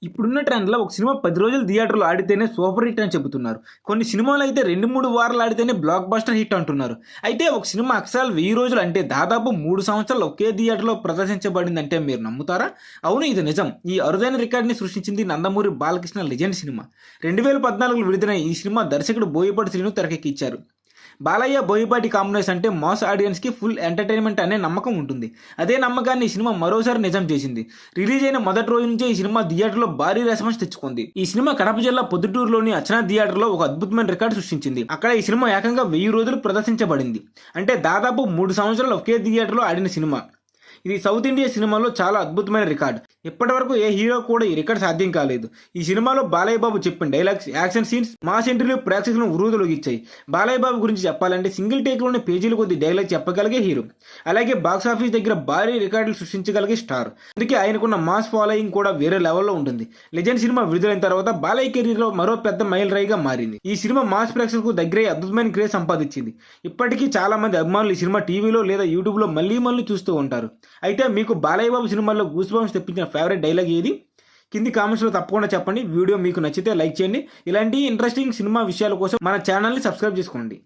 ఇప్పుడున్న ట్రెండ్‌లో ఒక సినిమా 10 రోజులు థియేటర్‌లో ఆడితేనే సూపర్ హిట్ అని చెబుతున్నారు. కొన్ని సినిమాలు అయితే 2, 3 వారాలు ఆడితేనే బ్లాక్ బస్టర్ హిట్ అంటున్నారు. అయితే ఒక సినిమా అక్షరాలు 1000 రోజులు అంటే దాదాపు 3 సంవత్సరాలు ఒకే థియేటర్‌లో ప్రదర్శించబడిందంటే మీరు నమ్ముతారా? అవును, ఇది నిజం. ఈ అరుదైన రికార్డ్‌ని సృష్టించింది నందమూరి బాలకృష్ణ లెజెండ్ సినిమా. 2014లో విడుదలైన ఈ సినిమా దర్శకుడు బోయపాటి శ్రీను తెరకెక్కించారు. బాలయ్య బోయపాటి కాంబినేషన్ అంటే మాస్ ఆడియన్స్కి ఫుల్ ఎంటర్టైన్మెంట్ అనే నమ్మకం ఉంటుంది. అదే నమ్మకాన్ని ఈ సినిమా మరోసారి నిజం చేసింది. రిలీజ్ అయిన మొదటి రోజు నుంచే ఈ సినిమా థియేటర్లో భారీ రెస్పాన్స్ తెచ్చుకుంది. ఈ సినిమా కడప జిల్లా పొద్దుటూరులోని అర్చనా థియేటర్లో ఒక అద్భుతమైన రికార్డు సృష్టించింది. అక్కడ ఈ సినిమా ఏకంగా 1000 రోజులు ప్రదర్శించబడింది. అంటే దాదాపు 3 సంవత్సరాలు ఒకే థియేటర్లో ఆడిన సినిమా. ఇది సౌత్ ఇండియా సినిమాలో చాలా అద్భుతమైన రికార్డ్. ఇప్పటివరకు ఏ హీరో కూడా ఈ రికార్డ్ సాధ్యం కాలేదు. ఈ సినిమాలో బాలయ్య బాబు చెప్పిన డైలాగ్స్, యాక్షన్ సీన్స్, మాస్ ఎంట్రీలు ప్రేక్షకులను ఉర్రూతలూగించాయి. బాలయ్య బాబు గురించి చెప్పాలంటే సింగిల్ టేక్లోనే పేజీలు కొద్ది డైలాగ్ చెప్పగలిగే హీరో. అలాగే బాక్స్ ఆఫీస్ దగ్గర భారీ రికార్డులు సృష్టించగలిగే స్టార్. అందుకే ఆయనకున్న మాస్ ఫాలోయింగ్ కూడా వేరే లెవెల్లో ఉంటుంది. లెజెండ్ సినిమా విడుదలైన తర్వాత బాలయ్య కెరీర్లో మరో పెద్ద మైల్ రాయిగా మారింది. ఈ సినిమా మాస్ ప్రేక్షకులకు దగ్గరే అద్భుతమైన క్రేజ్ సంపాదించింది. ఇప్పటికీ చాలా మంది అభిమానులు ఈ సినిమా టీవీలో లేదా యూట్యూబ్లో మళ్ళీ చూస్తూ ఉంటారు. అయితే మీకు బాలయ్య బాబు సినిమాలో గూస్ బంప్స్ తెప్పించిన ఫేవరెట్ డైలాగ్ ఏది? కింది కామెంట్స్లో తప్పకుండా చెప్పండి. వీడియో మీకు నచ్చితే లైక్ చేయండి. ఇలాంటి ఇంట్రెస్టింగ్ సినిమా విషయాల కోసం మన ఛానల్ని సబ్స్క్రైబ్ చేసుకోండి.